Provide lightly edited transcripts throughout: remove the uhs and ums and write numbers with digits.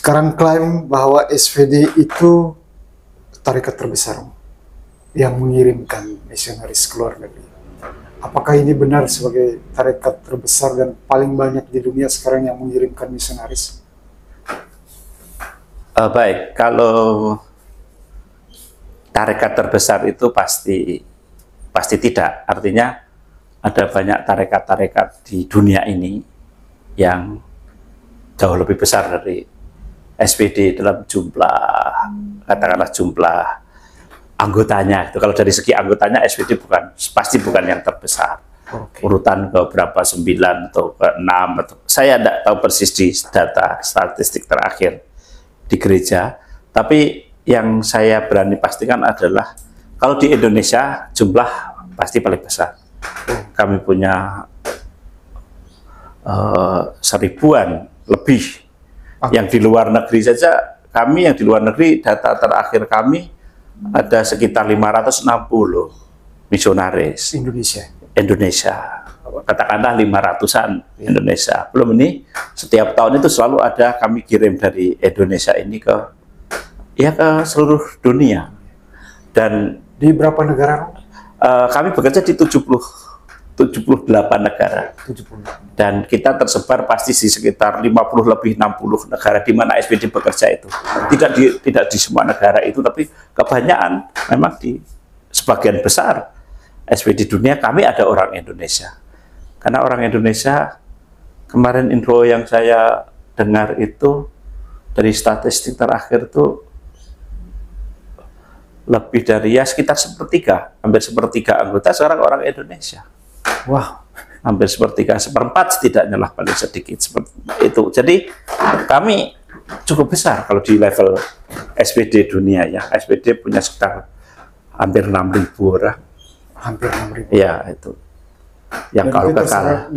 sekarang klaim bahwa SVD itu tarekat terbesar yang mengirimkan misionaris ke luar negeri. Apakah ini benar sebagai tarekat terbesar dan paling banyak di dunia sekarang yang mengirimkan misionaris? Baik, kalau tarekat terbesar itu pasti tidak. Artinya ada banyak tarekat-tarekat di dunia ini yang jauh lebih besar dari SPD dalam jumlah, katakanlah jumlah anggotanya. Itu kalau dari segi anggotanya SPD pasti bukan yang terbesar. Urutan ke berapa, 9 atau ke 6 atau saya tidak tahu persis di data statistik terakhir di gereja. Tapi yang saya berani pastikan adalah kalau di Indonesia jumlah pasti paling besar. Kami punya 1000-an lebih. Yang di luar negeri saja, kami yang di luar negeri, data terakhir kami ada sekitar 560 misionaris Indonesia. Katakanlah 500-an Indonesia. Belum ini, setiap tahun itu selalu ada kami kirim dari Indonesia ini ke seluruh dunia. Dan di berapa negara? Kami bekerja di 78 negara. 78. Dan kita tersebar pasti di sekitar 50 lebih 60 negara di mana SPD bekerja itu. Tidak di semua negara itu, tapi kebanyakan memang di sebagian besar SPD dunia kami ada orang Indonesia. Karena orang Indonesia, kemarin info yang saya dengar itu dari statistik terakhir itu lebih dari sekitar hampir sepertiga anggota sekarang orang Indonesia. Wah, hampir sepertiga, seperempat setidaknya lah, paling sedikit seperti itu. Jadi kami cukup besar kalau di level SPD dunia ya. SPD punya sekitar hampir 6.000 orang. Hampir 6.000. Ya itu. Yang dan kalau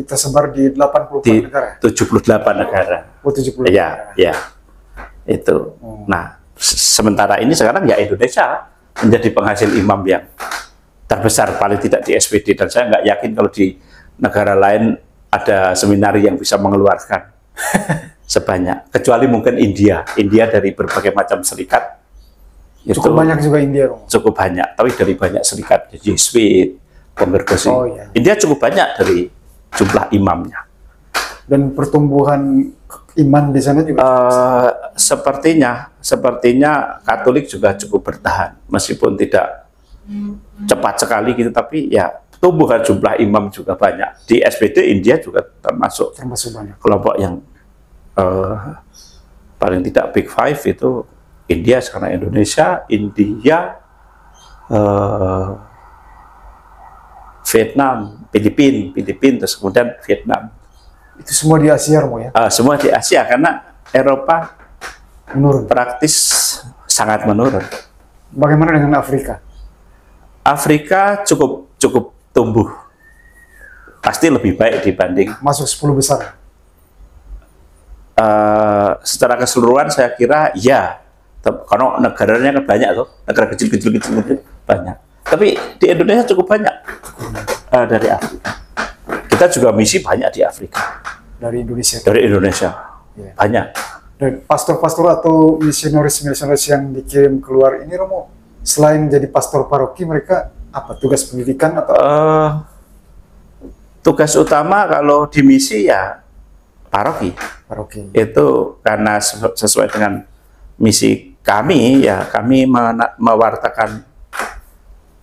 tersebar di 84 di negara. 78 negara. Oh, 78 ya, negara. Ya. Itu. Nah, sementara ini sekarang ya Indonesia menjadi penghasil imam yang terbesar paling tidak di SPD, dan saya nggak yakin kalau di negara lain ada seminari yang bisa mengeluarkan sebanyak, kecuali mungkin India dari berbagai macam serikat. Cukup banyak juga India. Cukup banyak, tapi dari banyak serikat, Jesuit, Kongregasi. Iya. India cukup banyak dari jumlah imamnya. Dan pertumbuhan iman di sana juga? Sepertinya Katolik juga cukup bertahan, meskipun tidak cepat sekali gitu, tapi ya tumbuhan jumlah imam juga banyak. Di SPD India juga termasuk banyak kelompok yang paling tidak Big Five itu India, sekarang Indonesia, Vietnam, Filipina, terus kemudian Vietnam. Itu semua di Asia, Romo ya? Semua di Asia, karena Eropa menurun. Praktis sangat menurun. Bagaimana dengan Afrika? Afrika cukup tumbuh, pasti lebih baik dibanding. Masuk 10 besar? Secara keseluruhan saya kira ya, karena negaranya kan banyak tuh, negara kecil-kecil banyak. Tapi di Indonesia cukup banyak dari Afrika. Kita juga misi banyak di Afrika. Dari Indonesia? Dari Indonesia, yeah. Banyak. Dan pastor-pastor atau misionaris-misionaris yang dikirim keluar ini, Romo, selain jadi pastor paroki, mereka apa tugas pendidikan atau? Tugas utama kalau di misi ya paroki. Itu karena sesuai dengan misi kami ya, kami mewartakan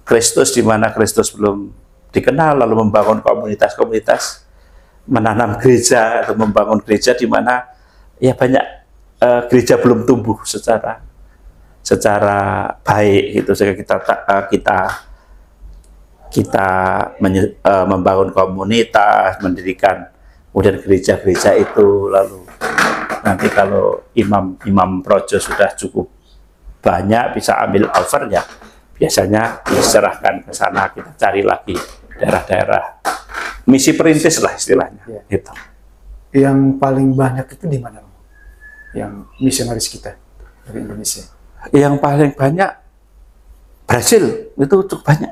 Kristus di mana Kristus belum dikenal, lalu membangun komunitas-komunitas, menanam gereja atau membangun gereja di mana ya banyak gereja belum tumbuh secara baik gitu, sehingga kita membangun komunitas, mendirikan kemudian gereja-gereja itu, lalu nanti kalau imam projo sudah cukup banyak bisa ambil over ya, biasanya diserahkan ke sana, kita cari lagi daerah-daerah misi perintis lah istilahnya. Ya. Gitu. Yang paling banyak itu di mana? Yang misionaris kita dari Indonesia? Yang paling banyak Brasil, itu cukup banyak.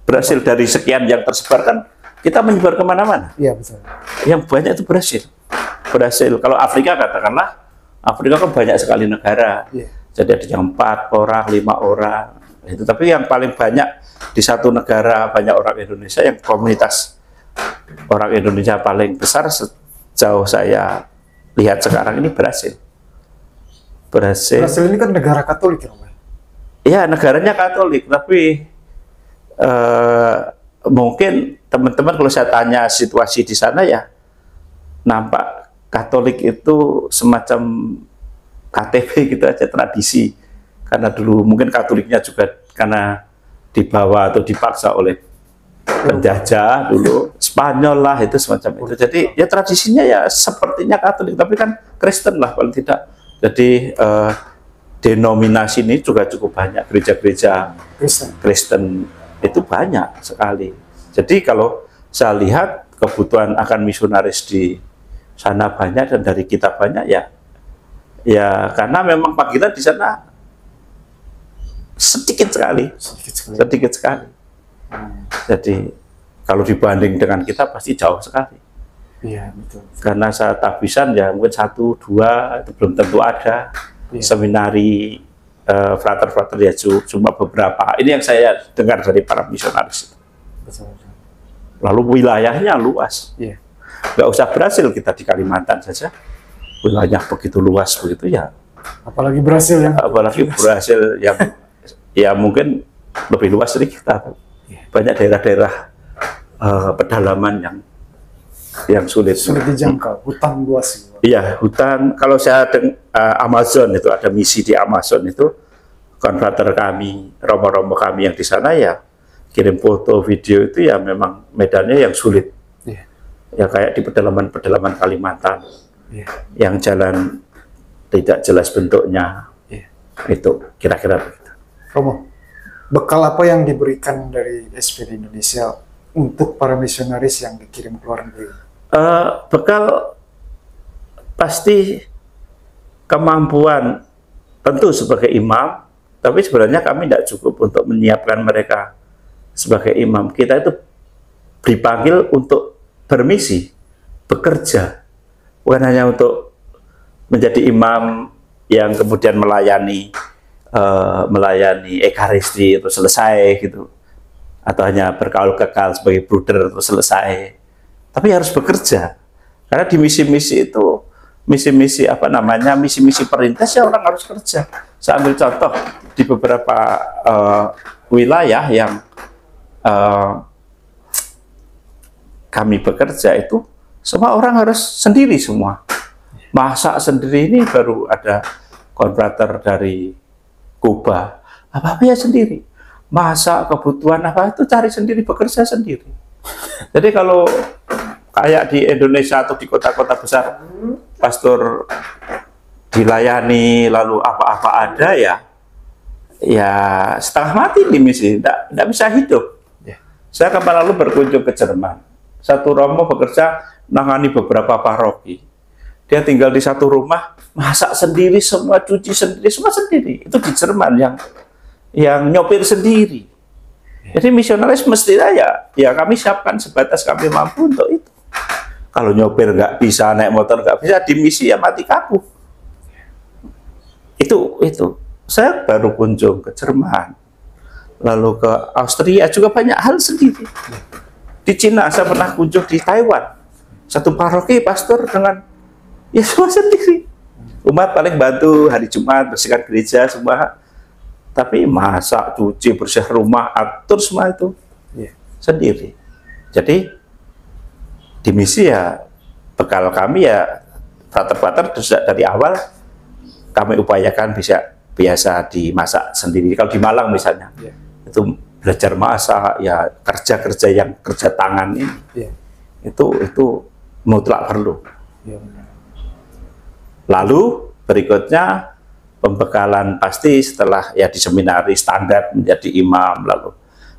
Brasil dari sekian yang tersebar kan kita menyebar kemana-mana. Iya betul. Yang banyak itu Brasil. Kalau Afrika katakanlah Afrika kan banyak sekali negara. Iya. Jadi ada yang 4 orang, 5 orang. Itu. Tapi yang paling banyak di satu negara banyak orang Indonesia, yang komunitas orang Indonesia paling besar sejauh saya lihat sekarang ini Brasil. Brasil ini kan negara Katolik ya, Om? Iya, negaranya Katolik, tapi mungkin teman-teman kalau saya tanya situasi di sana ya, nampak Katolik itu semacam KTP gitu aja, tradisi. Karena dulu mungkin Katoliknya juga karena dibawa atau dipaksa oleh penjajah dulu, Spanyol lah, itu semacam itu. Jadi ya tradisinya ya sepertinya Katolik, tapi kan Kristen lah paling tidak. Jadi denominasi ini juga cukup banyak, gereja-gereja Kristen itu banyak sekali. Jadi kalau saya lihat kebutuhan akan misionaris di sana banyak dan dari kita banyak ya karena memang panggilan di sana sedikit sekali. Jadi kalau dibanding dengan kita pasti jauh sekali. Iya, betul. Karena saya tahbisan ya mungkin 1, 2 itu belum tentu ada. Iya. Seminari frater-frater ya cuma beberapa. Ini yang saya dengar dari para misionaris. Betul. Lalu wilayahnya luas. Iya. Nggak usah Brasil, kita di Kalimantan saja. Wilayahnya begitu luas begitu ya. Apalagi Brasil yang ya mungkin lebih luas dari kita. Banyak daerah-daerah pedalaman yang sulit dijangkau, hutan luas. Iya, hutan. Kalau saya Amazon itu ada misi di Amazon itu, konfrater kami, romo-romo kami yang di sana ya kirim foto, video itu ya memang medannya yang sulit. Yeah. Ya kayak di pedalaman-pedalaman Kalimantan, yang jalan tidak jelas bentuknya. Itu kira-kira begitu. Romo, bekal apa yang diberikan dari SPD Indonesia untuk para misionaris yang dikirim ke luar negeri? Bekal pasti kemampuan, tentu sebagai imam, tapi sebenarnya kami tidak cukup untuk menyiapkan mereka sebagai imam. Kita itu dipanggil untuk bermisi, bekerja, bukan hanya untuk menjadi imam yang kemudian melayani ekaristi itu selesai gitu, atau hanya berkaul kekal sebagai bruder itu selesai, tapi harus bekerja. Karena di misi-misi itu, misi-misi perintis ya orang harus kerja. Saya ambil contoh di beberapa wilayah yang kami bekerja itu, semua orang harus sendiri semua. Masak sendiri, ini baru ada konfrater dari Kuba, apa-apa ya sendiri. Masak, kebutuhan apa itu cari sendiri, bekerja sendiri. Jadi kalau kayak di Indonesia atau di kota-kota besar, pastor dilayani lalu apa-apa ada ya setengah mati di misi, tidak bisa hidup. Saya kapan lalu berkunjung ke Jerman, satu romo bekerja nangani beberapa paroki. Dia tinggal di satu rumah, masak sendiri, semua cuci sendiri, semua sendiri. Itu di Jerman yang nyopir sendiri. Jadi misionaris mestinya ya kami siapkan sebatas kami mampu untuk itu. Kalau nyopir nggak bisa, naik motor nggak bisa, di misi ya mati kaku. Itu. Saya baru kunjung ke Jerman, lalu ke Austria juga banyak hal sendiri. Di Cina saya pernah kunjung di Taiwan, satu paroki pastor dengan ya semua sendiri. Umat paling bantu hari Jumat bersihkan gereja semua, tapi masak, cuci, bersih rumah, atur semua itu sendiri. Jadi di misi ya bekal kami ya frater-frater dari awal kami upayakan biasa dimasak sendiri. Kalau di Malang misalnya itu belajar masak, ya kerja yang kerja tangan ini itu mutlak perlu. Lalu berikutnya pembekalan pasti setelah ya di seminari standar menjadi imam, lalu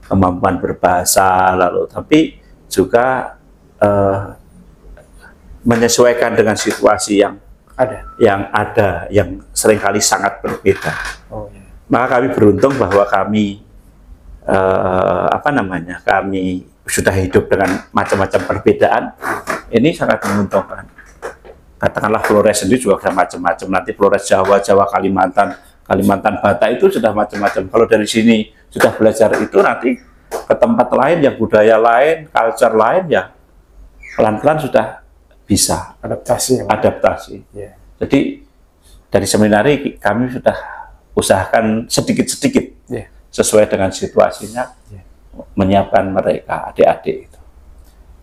kemampuan berbahasa, lalu tapi juga menyesuaikan dengan situasi yang seringkali sangat berbeda. Maka kami beruntung bahwa kami kami sudah hidup dengan macam-macam perbedaan. Ini sangat menguntungkan. katakanlah Flores sendiri juga sudah macam-macam. Nanti Flores Jawa, Jawa Kalimantan, Kalimantan Batak itu sudah macam-macam. Kalau dari sini sudah belajar itu, nanti ke tempat lain yang budaya lain, culture lain, ya pelan-pelan sudah bisa Adaptasi. adaptasi. Ya. Jadi dari seminari kami sudah usahakan sedikit-sedikit Ya. sesuai dengan situasinya, Ya. menyiapkan mereka, adik-adik itu.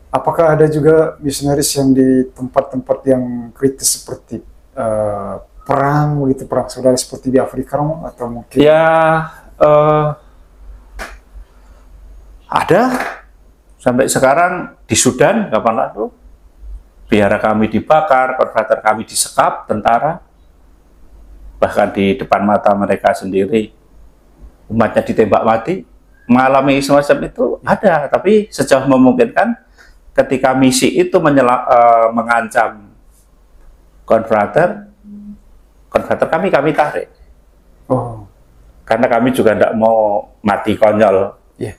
Apakah ada juga misionaris yang di tempat-tempat yang kritis seperti perang, begitu, perang saudara seperti di Afrika, Romo? Atau mungkin Ya, ada sampai sekarang di Sudan, kapan lalu biara kami dibakar, konfrater kami disekap tentara, bahkan di depan mata mereka sendiri umatnya ditembak mati. Mengalami semacam itu ada, tapi sejauh memungkinkan ketika misi itu mengancam konfrater kami tarik, oh, karena kami juga tidak mau mati konyol ya,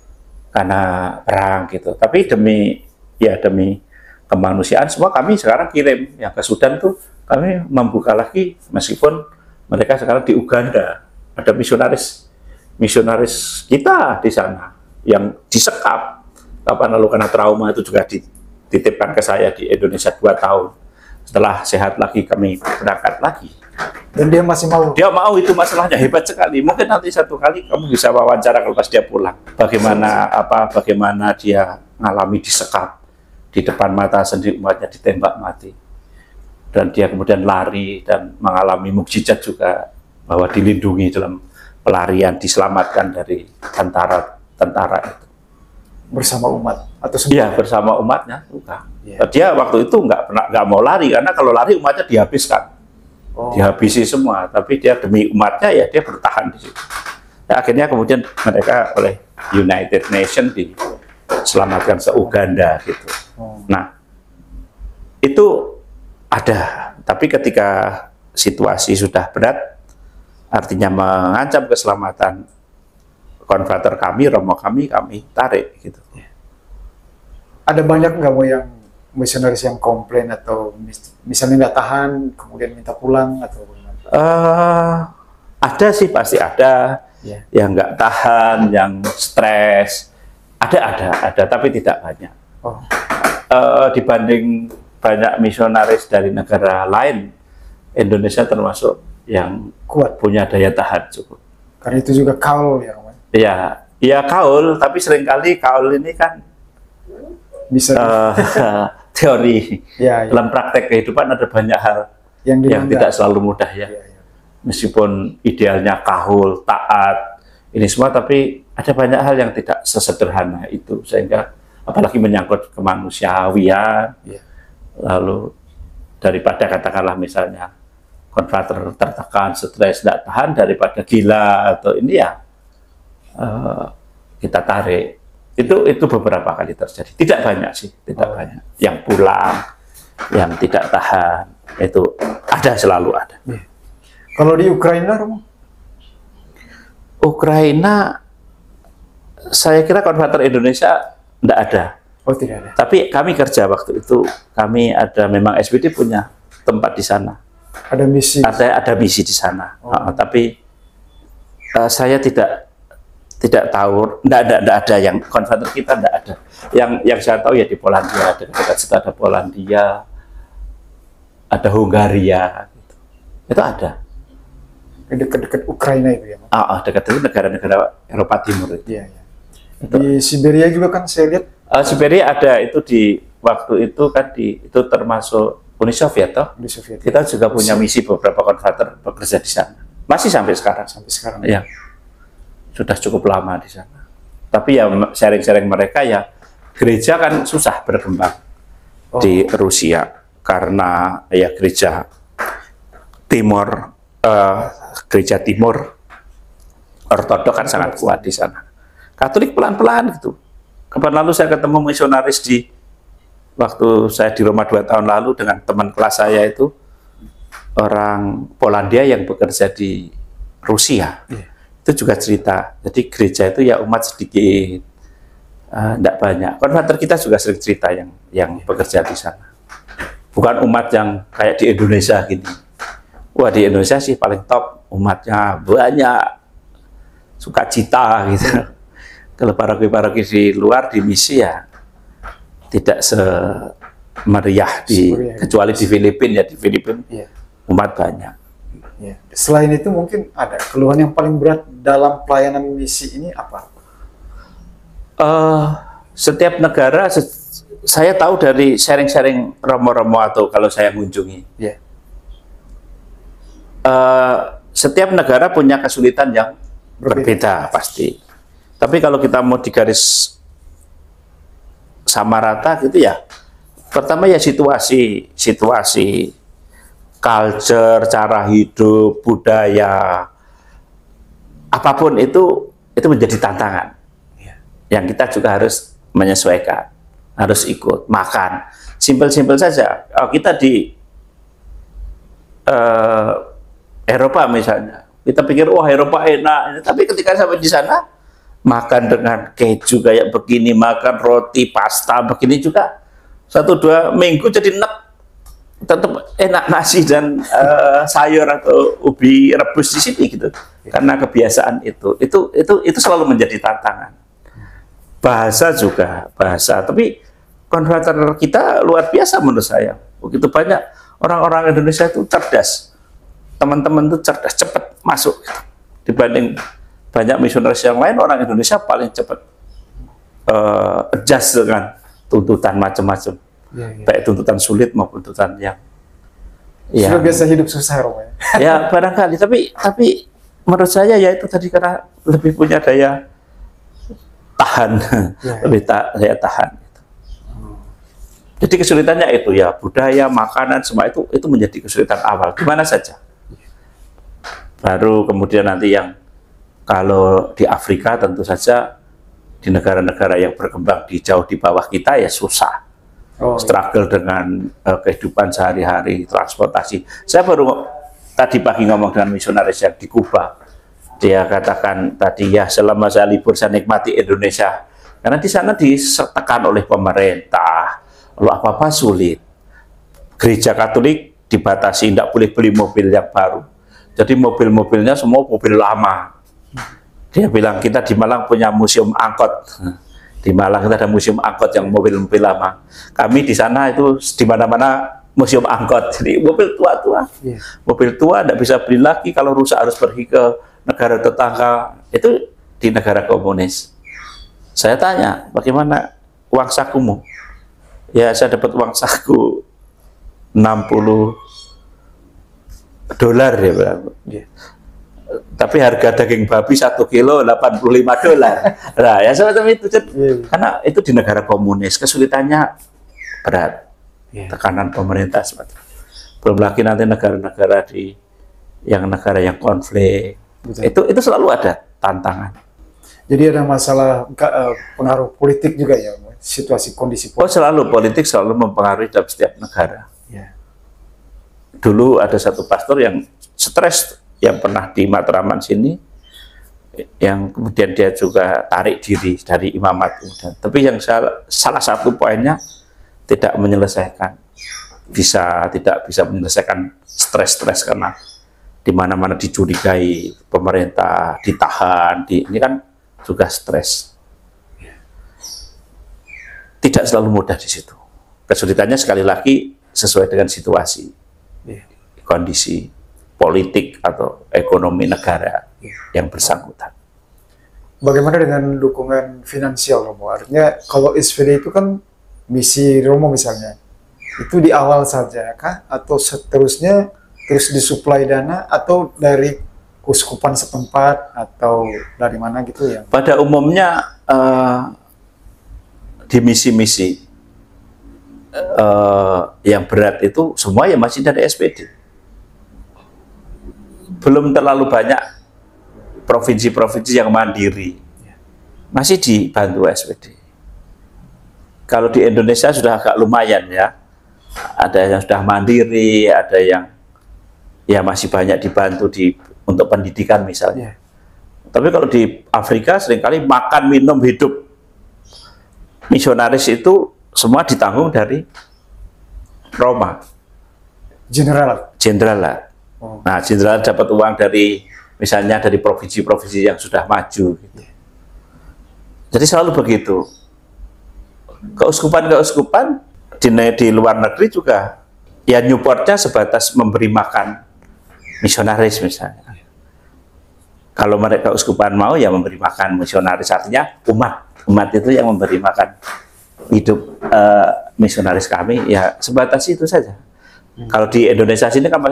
karena perang gitu. Tapi demi kemanusiaan semua kami sekarang kirim yang ke Sudan tuh, kami membuka lagi, meskipun mereka sekarang di Uganda ada misionaris kita di sana yang disekap kapan lalu karena trauma, itu juga dititipkan ke saya di Indonesia 2 tahun. Setelah sehat lagi kami berangkat lagi. dan dia masih mau. Dia mau, itu masalahnya hebat sekali. Mungkin nanti satu kali kamu bisa wawancara kalau pas dia pulang. Bagaimana dia mengalami disekap di depan mata sendiri, umatnya ditembak mati. Dan dia kemudian lari dan mengalami mukjizat juga, bahwa dilindungi dalam pelarian, diselamatkan dari tentara itu. Bersama umat atau Iya, sendiri? bersama umatnya juga. Ya. Dia waktu itu nggak mau lari, karena kalau lari umatnya dihabiskan. Oh, Dihabisi semua, tapi dia demi umatnya, ya dia bertahan di situ. Nah, akhirnya kemudian mereka oleh United Nations diselamatkan se Uganda gitu. oh. Nah, itu ada, tapi ketika situasi sudah berat, artinya mengancam keselamatan konfrater kami, romo kami tarik gitu. Ada banyak nggak mau yang misionaris yang komplain atau misalnya nggak tahan kemudian minta pulang atau bagaimana? Ada sih, pasti ada. Ya. Yang nggak tahan, yang stres, ada, tapi tidak banyak. Oh, Dibanding banyak misionaris dari negara lain, Indonesia termasuk yang kuat. punya daya tahan cukup. Karena itu juga kaul ya, Romo. Ya kaul, tapi seringkali kaul ini kan Bisa teori. ya, ya. Dalam praktek kehidupan ada banyak hal yang yang dilanggar. tidak selalu mudah ya. Ya, ya. Meskipun idealnya kahul, taat, ini semua, tapi ada banyak hal yang tidak sesederhana itu, sehingga apalagi menyangkut kemanusiaan, Ya. lalu daripada katakanlah misalnya konfrater tertekan, stres, tidak tahan, daripada gila atau ini ya kita tarik. Itu beberapa kali terjadi, tidak banyak sih, tidak banyak. Yang pulang, yang tidak tahan, itu ada, selalu ada. Ya. Kalau di Ukraina, Romo? Ukraina, saya kira konfrater Indonesia tidak ada. Oh, tidak ada. Tapi kami kerja waktu itu, kami ada, memang SBD punya tempat di sana. Ada misi. Ada misi di sana. Tapi saya tidak tahu, tidak ada yang konfrater kita, tidak ada. Yang saya tahu ya di Polandia, dekat situ ada Polandia, ada Hungaria, gitu. Itu ada. Dekat-dekat Ukraina itu ya, Mas? Dekat itu negara-negara Eropa Timur itu. Iya, iya. Di Siberia juga kan saya lihat. Siberia ada, itu di waktu itu kan itu termasuk Uni Soviet toh. Di Soviet. Kita juga punya misi, beberapa konfrater bekerja di sana. Masih sampai sekarang. Sampai sekarang. Ya, sudah cukup lama di sana. Tapi ya sharing-sharing mereka, ya gereja kan susah berkembang di Rusia karena ya gereja Timur Ortodok kan sangat kuat di sana. Katolik pelan-pelan gitu. Kapan lalu saya ketemu misionaris waktu saya di Roma 2 tahun lalu dengan teman kelas saya itu orang Polandia yang bekerja di Rusia. Itu juga cerita. Jadi gereja itu ya umat sedikit, tidak banyak. Konfrater kita juga sering cerita yang bekerja di sana. bukan umat yang kayak di Indonesia gini. Wah, di Indonesia sih paling top, umatnya banyak, sukacita gitu. Kalau paroki-paroki di luar di misi ya tidak semeriah kecuali di Filipina ya, di Filipina umat banyak. Ya. Selain itu mungkin ada keluhan yang paling berat dalam pelayanan misi ini apa? Setiap negara, saya tahu dari sharing-sharing romo-romo atau kalau saya mengunjungi, setiap negara punya kesulitan yang berbeda pasti. Tapi kalau kita mau digaris sama rata gitu ya, pertama ya situasi, culture, cara hidup, budaya, apapun itu menjadi tantangan. Yang kita juga harus menyesuaikan, harus ikut makan. Simpel-simpel saja. Kita di Eropa misalnya, kita pikir wah Eropa enak, tapi ketika sampai di sana makan dengan keju kayak begini, makan roti, pasta begini juga 1-2 minggu jadi enak, tetap enak nasi dan sayur atau ubi rebus di sini gitu, karena kebiasaan itu selalu menjadi tantangan. Bahasa juga bahasa, tapi konverter kita luar biasa menurut saya. Begitu banyak orang-orang Indonesia itu cerdas, teman-teman itu cerdas, cepat masuk gitu. Dibanding banyak misionaris yang lain, orang Indonesia paling cepat adjust dengan tuntutan macam-macam, baik tuntutan sulit maupun tuntutan yang sudah biasa hidup susah, Romo. Ya barangkali, tapi menurut saya ya itu tadi karena lebih punya daya tahan, lebih daya tahan. Jadi kesulitannya itu ya budaya, makanan, semua itu menjadi kesulitan awal. Gimana saja. Baru kemudian nanti yang kalau di Afrika tentu saja di negara-negara yang berkembang jauh di bawah kita ya susah. Struggle dengan kehidupan sehari-hari, transportasi. Saya baru tadi pagi ngomong dengan misionaris yang di Kuba. Dia katakan tadi ya selama saya libur saya nikmati Indonesia. Karena di sana ditekan oleh pemerintah, lalu apa-apa sulit. Gereja Katolik dibatasi, tidak boleh beli mobil yang baru. Jadi mobil-mobilnya semua mobil lama. Dia bilang kita di Malang punya museum angkot. Di Malang kita ada museum angkot yang mobil-mobil lama. Kami di sana itu di mana-mana museum angkot. Jadi mobil tua-tua. Mobil tua tidak bisa beli lagi, kalau rusak harus pergi ke negara tetangga. Itu di negara komunis. Saya tanya, bagaimana uang sakumu? Ya saya dapat uang saku $60 dia bilang. Tapi harga daging babi 1 kilo $85. Nah ya semacam itu. Karena itu di negara komunis, kesulitannya berat. Tekanan pemerintah semacam. Belum lagi nanti negara-negara negara yang konflik. Itu selalu ada tantangan. Jadi ada masalah pengaruh politik juga ya, situasi kondisi politik. Selalu politik selalu mempengaruhi dalam setiap negara. Dulu ada satu pastor yang stres yang pernah di Matraman sini, yang kemudian dia juga tarik diri dari imamat. Tapi yang salah satu poinnya tidak bisa menyelesaikan stres karena di mana-mana dicurigai pemerintah, ditahan, ini kan juga stres. Tidak selalu mudah di situ. Kesulitannya sekali lagi sesuai dengan situasi, kondisi politik atau ekonomi negara yang bersangkutan. Bagaimana dengan dukungan finansial, Romo? Artinya kalau SVD itu kan misi Romo misalnya, itu di awal saja kah? Atau seterusnya terus disuplai dana atau dari uskupan setempat atau dari mana gitu ya? Pada umumnya di misi-misi yang berat itu semua ya masih dari SPD. Belum terlalu banyak provinsi-provinsi yang mandiri, masih dibantu SPD. Kalau di Indonesia sudah agak lumayan ya, ada yang sudah mandiri, ada yang ya masih banyak dibantu untuk pendidikan misalnya. Tapi kalau di Afrika seringkali makan, minum, hidup misionaris itu semua ditanggung dari Roma, General. jenderal lah. Oh. Nah, jenderal dapat uang dari misalnya dari provinsi-provinsi yang sudah maju. Gitu. Jadi selalu begitu. Keuskupan di luar negeri juga ya Newportnya sebatas memberi makan misionaris misalnya. Kalau mereka keuskupan mau ya memberi makan misionaris, artinya umat itu yang memberi makan hidup misionaris kami, ya sebatas itu saja. Kalau di Indonesia sini kan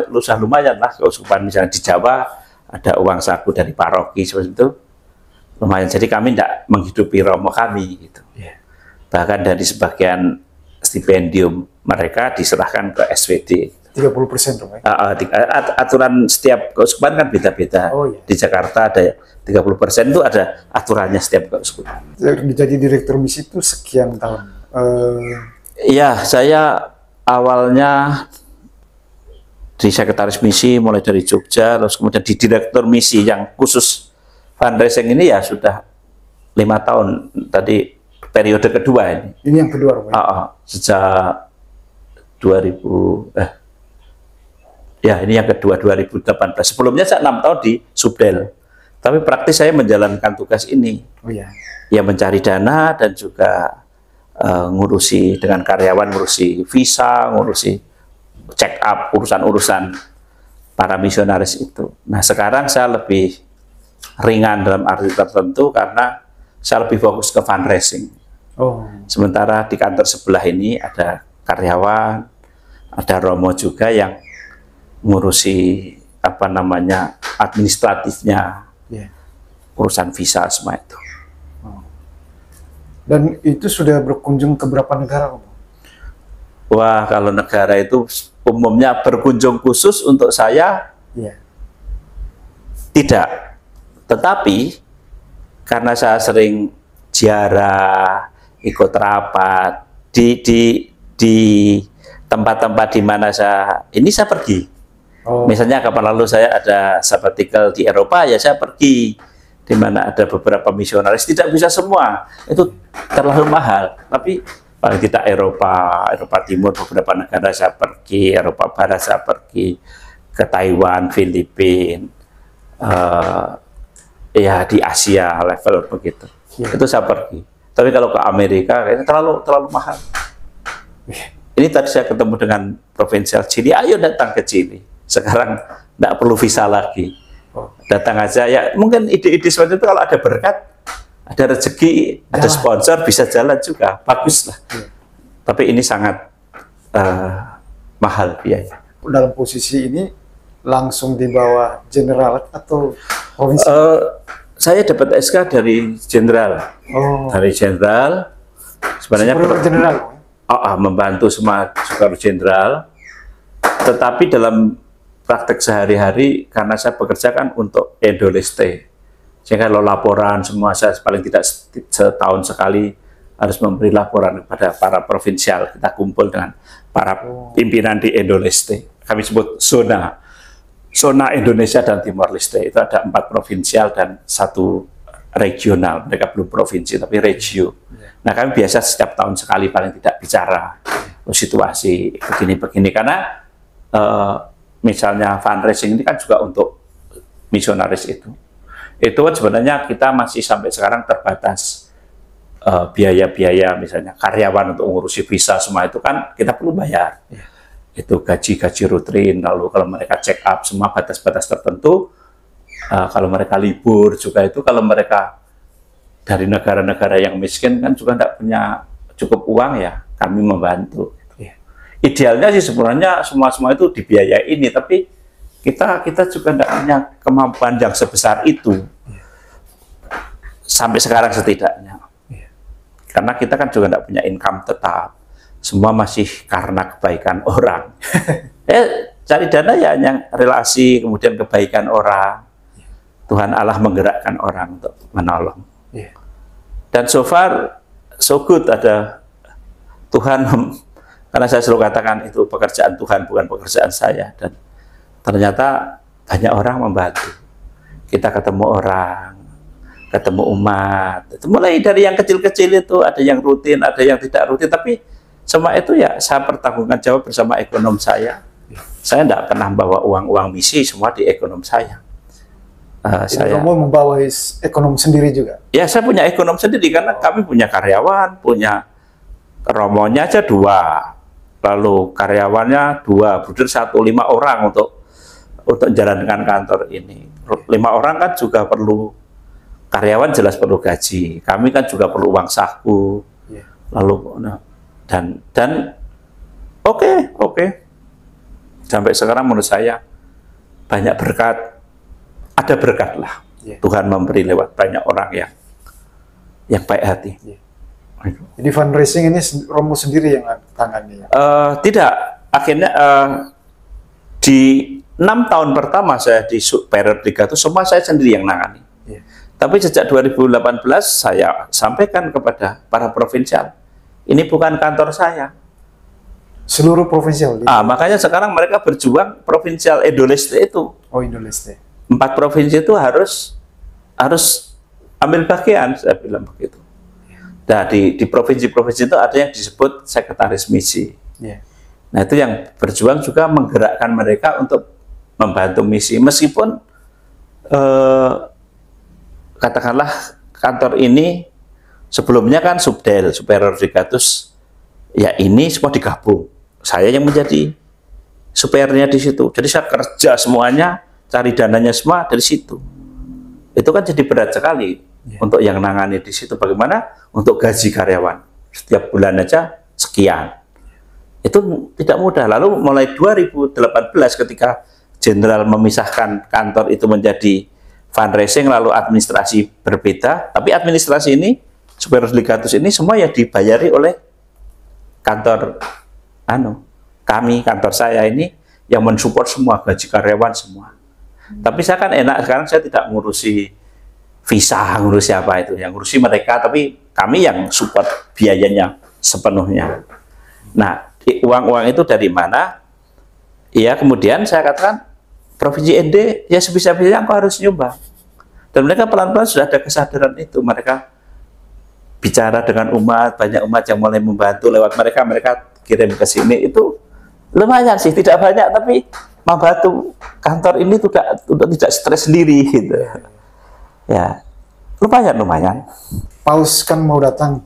lumayan lah, keuskupan misalnya di Jawa ada uang saku dari paroki seperti itu lumayan. Jadi kami tidak menghidupi romo kami gitu. Bahkan dari sebagian stipendium mereka diserahkan ke SWD. 30% Romo. Aturan setiap keuskupan kan beda-beda. Oh, iya. Di Jakarta ada 30% itu ada aturannya setiap keuskupan. Jadi direktur misi itu sekian tahun. Iya, saya awalnya di sekretaris misi mulai dari Jogja, terus kemudian di direktur misi yang khusus fundraising ini ya sudah 5 tahun. Tadi periode kedua ini. Ini yang kedua Romo. Sejak 2000 ya ini yang kedua 2018. Sebelumnya saya 6 tahun di Subdel. Tapi praktis saya menjalankan tugas ini. Oh iya. Ya mencari dana dan juga ngurusi dengan karyawan, ngurusi visa, ngurusi check up, urusan-urusan para misionaris itu. Nah sekarang saya lebih ringan dalam arti tertentu karena saya lebih fokus ke fundraising. Oh. Sementara di kantor sebelah ini ada karyawan, ada romo juga yang ngurusi apa namanya administratifnya, urusan visa semua itu. Dan itu sudah berkunjung ke berapa negara, Romo? Wah, kalau negara itu umumnya berkunjung khusus untuk saya tidak. Tetapi karena saya sering ziarah, ikut rapat di tempat-tempat di mana saya pergi. Misalnya kapan lalu saya ada sabbatical di Eropa, ya saya pergi di mana ada beberapa misionaris. Tidak bisa semua, itu terlalu mahal. Tapi paling tidak Eropa Timur beberapa negara saya pergi, Eropa Barat saya pergi, ke Taiwan, Filipina, ya di Asia level begitu. Itu saya pergi. Tapi kalau ke Amerika kayaknya terlalu mahal. Ini tadi saya ketemu dengan provinsial Chili, ayo datang ke Chili. Sekarang tidak perlu visa lagi. Datang aja, ya mungkin ide-ide seperti itu kalau ada berkat, ada rezeki, ada sponsor, bisa jalan juga, bagus lah. Tapi ini sangat mahal biaya. Dalam posisi ini langsung di bawah jenderal atau provinsi? Saya dapat SK dari jenderal. Dari jenderal, sebenarnya jenderal. Membantu semua Superior Jenderal. Tetapi dalam praktek sehari-hari, karena saya bekerja kan untuk Endoleste, sehingga kalau laporan semua saya paling tidak setahun sekali harus memberi laporan kepada para provinsial. Kita kumpul dengan para pimpinan di Endoleste. Kami sebut zona Indonesia dan Timor Leste. Itu ada 4 provinsial dan 1 regional. Mereka belum provinsi tapi regio. Nah kami biasa setiap tahun sekali paling tidak bicara situasi begini-begini, karena misalnya fundraising ini kan juga untuk misionaris itu kan sebenarnya kita masih sampai sekarang terbatas biaya-biaya, misalnya karyawan untuk ngurusi visa semua itu kan kita perlu bayar. Itu gaji rutin, lalu kalau mereka check up semua batas-batas tertentu, kalau mereka libur juga itu, kalau mereka dari negara-negara yang miskin kan juga tidak punya cukup uang, ya kami membantu. Idealnya sih sebenarnya semua itu dibiayai ini, tapi kita juga tidak punya kemampuan yang sebesar itu sampai sekarang setidaknya, karena kita kan juga tidak punya income tetap, semua masih karena kebaikan orang. Cari dana ya yang relasi, kemudian kebaikan orang, Tuhan Allah menggerakkan orang untuk menolong. Dan so far so good, ada Tuhan, karena saya selalu katakan itu pekerjaan Tuhan bukan pekerjaan saya, dan ternyata banyak orang membantu. Kita ketemu orang, ketemu umat, itu mulai dari yang kecil-kecil itu, ada yang rutin, ada yang tidak rutin, tapi semua itu ya saya pertanggungan jawab bersama ekonom saya. Saya tidak pernah bawa uang misi, semua di ekonom saya. Jadi kamu membawa ekonom sendiri juga? Ya, saya punya ekonom sendiri karena kami punya karyawan, punya romonya aja 2, lalu karyawannya 2, bruder 1, 5 orang untuk menjalankan kantor ini. 5 orang kan juga perlu karyawan, jelas perlu gaji. Kami kan juga perlu uang saku. Lalu dan oke. Sampai sekarang menurut saya banyak berkat. Ada berkat lah, Tuhan memberi lewat banyak orang yang baik hati. Jadi fundraising ini Romo sendiri yang tangani? Tidak, akhirnya di 6 tahun pertama saya di Superior Liga itu semua saya sendiri yang nangani. Tapi sejak 2018 saya sampaikan kepada para provinsial, ini bukan kantor saya. Seluruh provinsial? Makanya sekarang mereka berjuang provinsial Indo-Leste itu. Oh, Indo-Leste. 4 provinsi itu harus ambil bagian, saya bilang begitu. Nah, di provinsi-provinsi itu ada yang disebut sekretaris misi. Nah, itu yang berjuang juga menggerakkan mereka untuk membantu misi. Meskipun katakanlah kantor ini sebelumnya kan Subdel, Superior Legatus, ya ini semua digabung. Saya yang menjadi superiornya di situ. Jadi saya kerja semuanya, cari dananya semua dari situ. Itu kan jadi berat sekali untuk yang nangani di situ. Bagaimana untuk gaji karyawan setiap bulan aja sekian. Itu tidak mudah. Lalu mulai 2018 ketika Jenderal memisahkan kantor itu menjadi fundraising lalu administrasi berbeda. Tapi administrasi ini Superior Legatus ini semua ya dibayari oleh kantor kami, kantor saya ini yang mensupport semua gaji karyawan semua. Tapi saya kan enak, sekarang saya tidak ngurusi visa, ngurusi apa itu, yang ngurusi mereka, tapi kami yang support biayanya sepenuhnya. Nah, uang-uang itu dari mana? Ya, kemudian saya katakan, Provinsi ND, ya sebisa-bisanya aku harus nyumbang. Dan mereka pelan-pelan sudah ada kesadaran itu, mereka bicara dengan umat, banyak umat yang mulai membantu lewat mereka, mereka kirim ke sini, itu lumayan sih, tidak banyak, tapi membantu kantor ini sudah tidak stres sendiri gitu. Ya, lumayan. Paus kan mau datang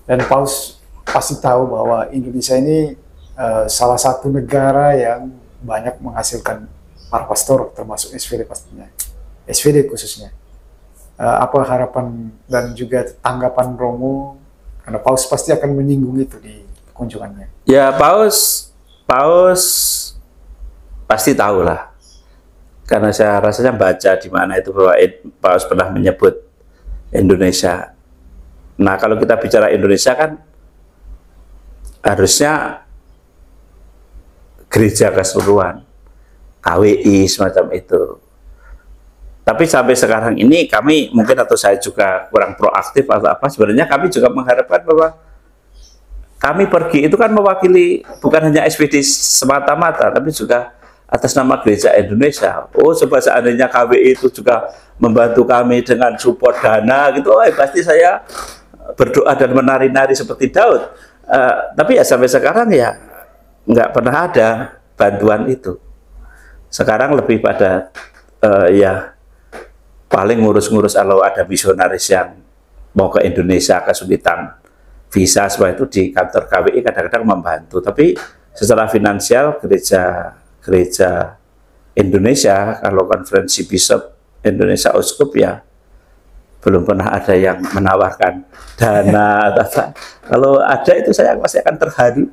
dan Paus pasti tahu bahwa Indonesia ini salah satu negara yang banyak menghasilkan para pastor, termasuk SVD pastinya, SVD khususnya. Apa harapan dan juga tanggapan Romo, karena Paus pasti akan menyinggung itu di kunjungannya. Ya, Paus pasti tahu lah, karena saya rasanya baca di mana itu bahwa Paus pernah menyebut Indonesia. Nah, kalau kita bicara Indonesia kan harusnya gereja keseluruhan, KWI semacam itu. Tapi sampai sekarang ini kami mungkin, atau saya juga kurang proaktif atau apa, sebenarnya kami juga mengharapkan bahwa kami pergi itu kan mewakili bukan hanya SVD semata-mata, tapi juga atas nama Gereja Indonesia. Oh, coba seandainya KWI itu juga membantu kami dengan support dana gitu, pasti saya berdoa dan menari-nari seperti Daud. Tapi ya sampai sekarang ya nggak pernah ada bantuan itu. Sekarang lebih pada ya paling ngurus-ngurus kalau ada misionaris yang mau ke Indonesia kesulitan visa, sebab itu di kantor KWI kadang-kadang membantu. Tapi secara finansial gereja Indonesia, kalau konferensi Bishop Indonesia Uskup ya belum pernah ada yang menawarkan dana. Kalau ada itu saya pasti akan terharu.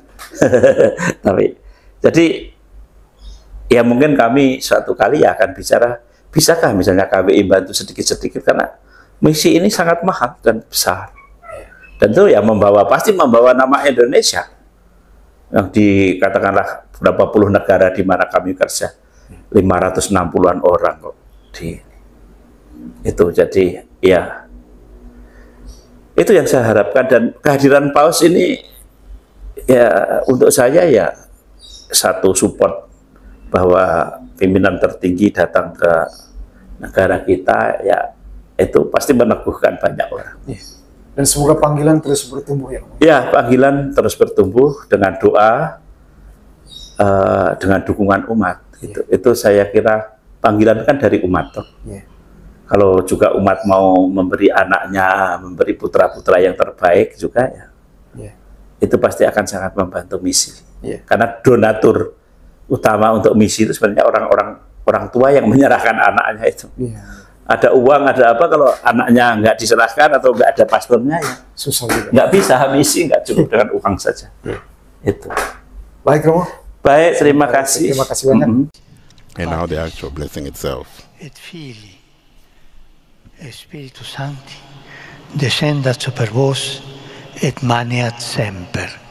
Tapi jadi ya mungkin kami suatu kali ya akan bicara, bisakah misalnya KWI bantu sedikit-sedikit, karena misi ini sangat mahal dan besar. Tentu ya pasti membawa nama Indonesia yang dikatakanlah berapa puluh negara di mana kami kerja, 560-an orang kok di itu. Jadi ya itu yang saya harapkan, dan kehadiran Paus ini ya untuk saya ya satu support bahwa pimpinan tertinggi datang ke negara kita, ya itu pasti meneguhkan banyak orang. Dan semoga panggilan terus bertumbuh ya Romo. Ya, panggilan terus bertumbuh dengan doa, dengan dukungan umat. Itu saya kira panggilan kan dari umat toh. Kalau juga umat mau memberi anaknya, memberi putra-putra yang terbaik juga ya, itu pasti akan sangat membantu misi. Karena donatur utama untuk misi itu sebenarnya orang tua yang menyerahkan anaknya itu. Ada uang, ada apa, kalau anaknya nggak diserahkan atau nggak ada pastornya ya Susah juga. nggak bisa misi, nggak cukup dengan uang saja. Itu. Baik Romo. Baik, terima kasih. Terima kasih banyak. And now the actual blessing itself. Et Filii et Spiritus Sancti descendat super vos et maniat semper.